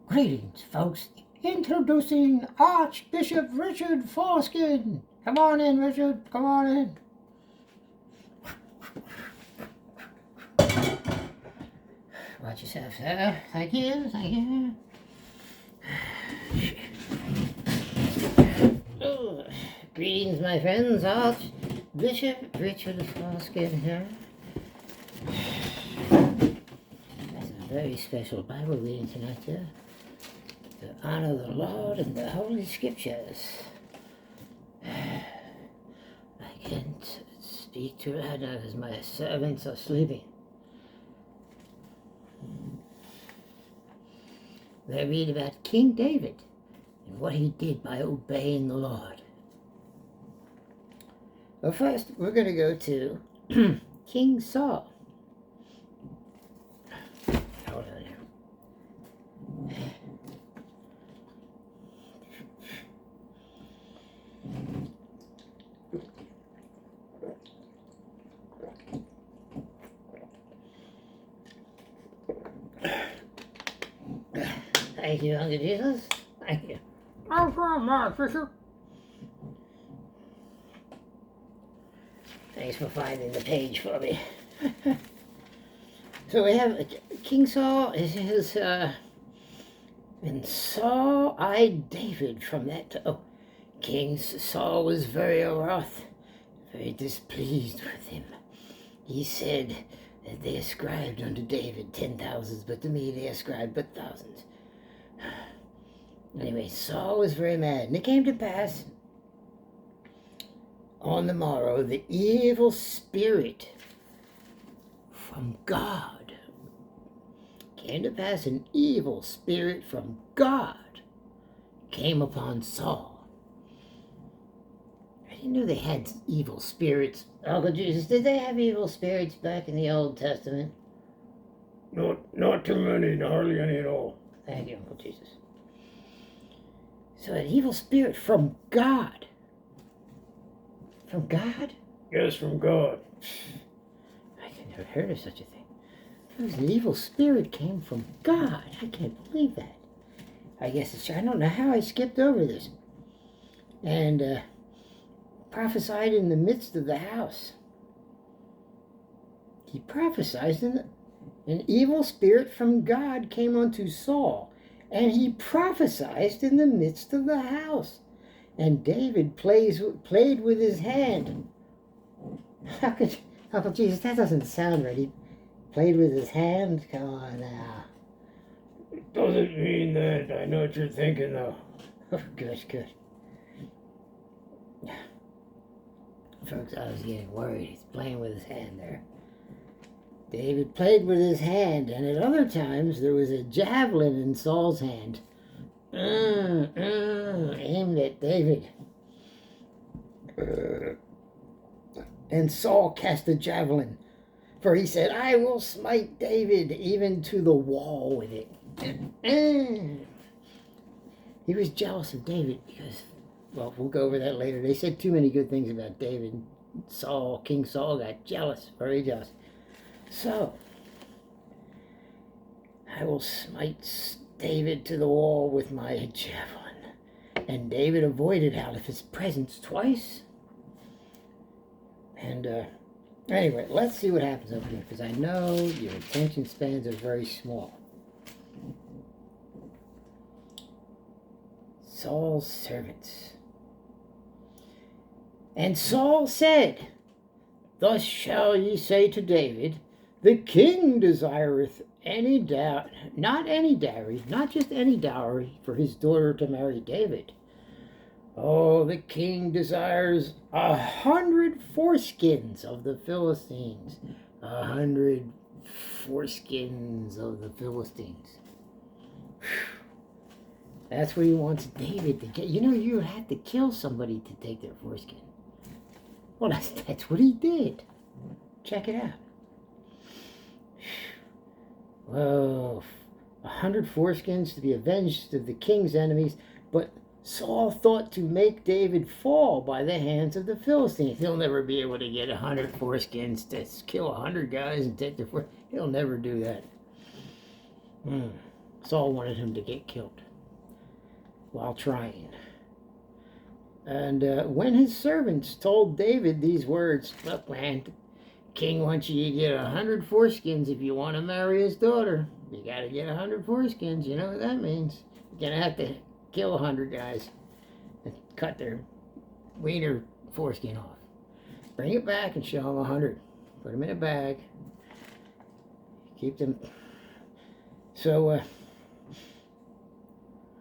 Greetings, folks. Introducing Archbishop Richard Foreskin. Come on in, Richard. Come on in. Watch yourself, sir. Thank you. Thank you. Oh, greetings, my friends. Archbishop Richard Foreskin here. That's a very special Bible reading tonight, sir. To honor the Lord and the Holy Scriptures. I can't speak too loud now because my servants are sleeping. I read about King David and what he did by obeying the Lord. Well, first, we're going to go to King Saul. Hold on here. Thank you, Uncle Jesus. Thank you. I'm from Mark Fisher. Thanks for finding the page for me. So we have King Saul. And Saul eyed David from that. King Saul was very wroth, very displeased with him. He said that they ascribed unto David 10,000s, but to me they ascribed but thousands. Anyway, Saul was very mad, and it came to pass on the morrow, the evil spirit from God came to pass. An evil spirit from God came upon Saul. I didn't know they had evil spirits. Uncle Jesus, did they have evil spirits back in the Old Testament? Not too many, hardly any at all. Thank you, Uncle Jesus. So an evil spirit from God. From God? Yes, from God. I never heard of such a thing. An evil spirit came from God. I can't believe that. I guess it's true. I don't know how I skipped over this. And prophesied in the midst of the house. He prophesied an evil spirit from God came unto Saul, and he prophesied in the midst of the house. And David played with his hand. Uncle Jesus, that doesn't sound right. He played with his hand? Come on now. It doesn't mean that. I know what you're thinking, though. Good. Folks, I was getting worried. He's playing with his hand there. David played with his hand, and at other times there was a javelin in Saul's hand. Aimed at David. And Saul cast a javelin, for he said, I will smite David even to the wall with it. He was jealous of David because, well, we'll go over that later. They said too many good things about David. King Saul got jealous, very jealous. So, I will smite David to the wall with my javelin. And David avoided out of his presence twice. And anyway, let's see what happens over here, because I know your attention spans are very small. Saul's servants. And Saul said, Thus shall ye say to David, the king desireth not just any dowry for his daughter to marry David. Oh, the king desires 100 foreskins of the Philistines. 100 foreskins of the Philistines. That's what he wants David to get. You know, you had to kill somebody to take their foreskin. Well, that's what he did. Check it out. Well, 100 foreskins to be avenged of the king's enemies, but Saul thought to make David fall by the hands of the Philistines. He'll never be able to get 100 foreskins to kill 100 guys and take their foreskins. He'll never do that. Saul wanted him to get killed while trying. And when his servants told David these words, look, man, the king wants you to get 100 foreskins if you want to marry his daughter. You got to get 100 foreskins. You know what that means. You're going to have to kill 100 guys and cut their wiener foreskin off. Bring it back and show them 100. Put them in a bag. Keep them. So, all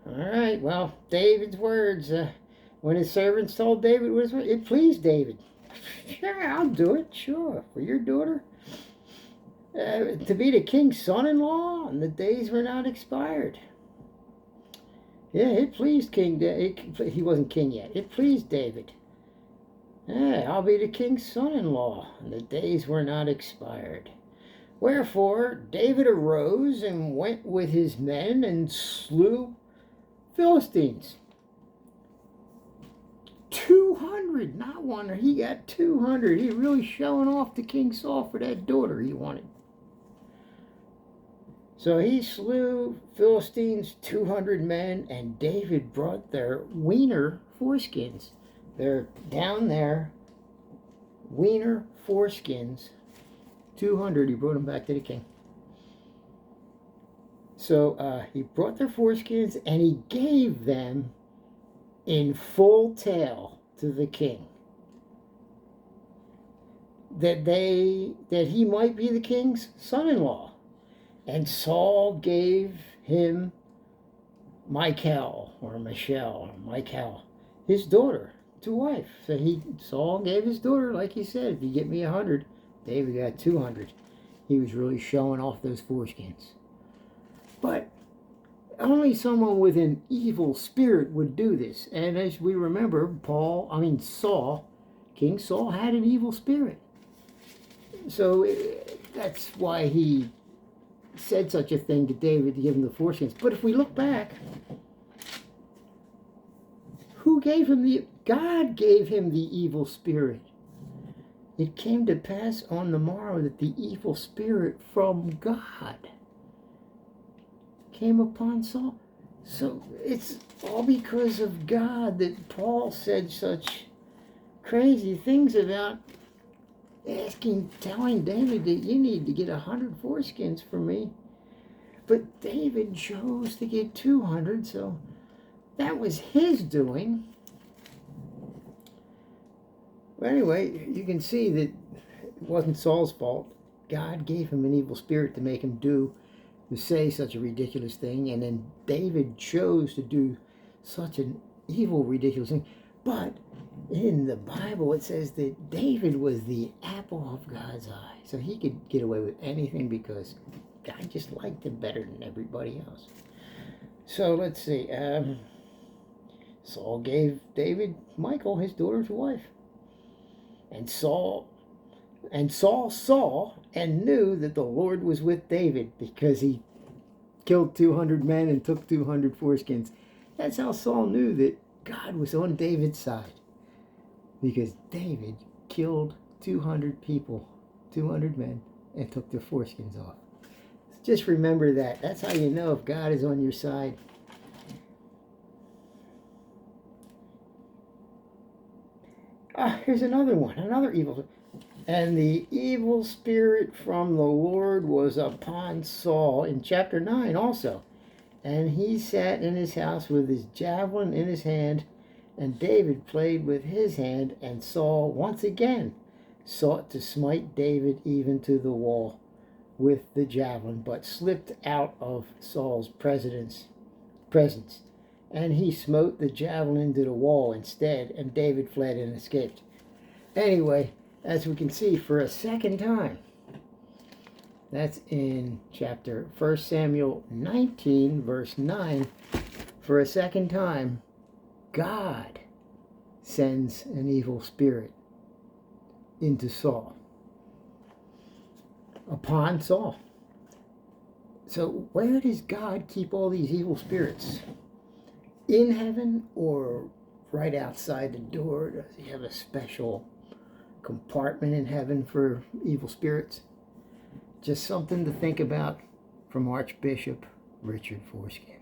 right, well, David's words. When his servants told David what his words, it pleased David. Sure, I'll do it, sure, for your daughter. To be the king's son-in-law, and the days were not expired. Yeah, it pleased King David. He wasn't king yet. It pleased David. Yeah, I'll be the king's son-in-law, and the days were not expired. Wherefore David arose and went with his men and slew Philistines. 200, not one. He got 200. He really showing off to King Saul for that daughter he wanted. So he slew Philistines 200 men, and David brought their wiener foreskins. They're down there, wiener foreskins, 200. He brought them back to the king. So he brought their foreskins, and he gave them in full tale to the king, that he might be the king's son-in-law. And Saul gave him Michal, his daughter, to wife. So Saul gave his daughter, like he said, if you get me 100, David got 200. He was really showing off those foreskins. But only someone with an evil spirit would do this. And as we remember, Saul, King Saul had an evil spirit. So that's why he said such a thing to David to give him the foreskins. But if we look back, who gave him God gave him the evil spirit. It came to pass on the morrow that the evil spirit from God came upon Saul. So it's all because of God that Paul said such crazy things about telling David that you need to get 100 foreskins for me. But David chose to get 200, so that was his doing. But anyway, you can see that it wasn't Saul's fault. God gave him an evil spirit to make him to say such a ridiculous thing, and then David chose to do such an evil, ridiculous thing. But in the Bible, it says that David was the apple of God's eye. So he could get away with anything because God just liked him better than everybody else. So let's see. Saul gave David Michal, his daughter, to wife. And Saul saw and knew that the Lord was with David because he killed 200 men and took 200 foreskins. That's how Saul knew that God was on David's side, because David killed 200 people, 200 men, and took their foreskins off. Just remember that. That's how you know if God is on your side. Here's another one, another evil. And the evil spirit from the Lord was upon Saul in chapter 9 also. And he sat in his house with his javelin in his hand, and David played with his hand, and Saul once again sought to smite David even to the wall with the javelin, but slipped out of Saul's presence, and he smote the javelin into the wall instead, and David fled and escaped. Anyway, as we can see, for a second time, that's in chapter 1 Samuel 19, verse 9. For a second time, God sends an evil spirit into Saul, upon Saul. So where does God keep all these evil spirits? In heaven or right outside the door? Does he have a special compartment in heaven for evil spirits? Just something to think about from Archbishop Richard Foreskins.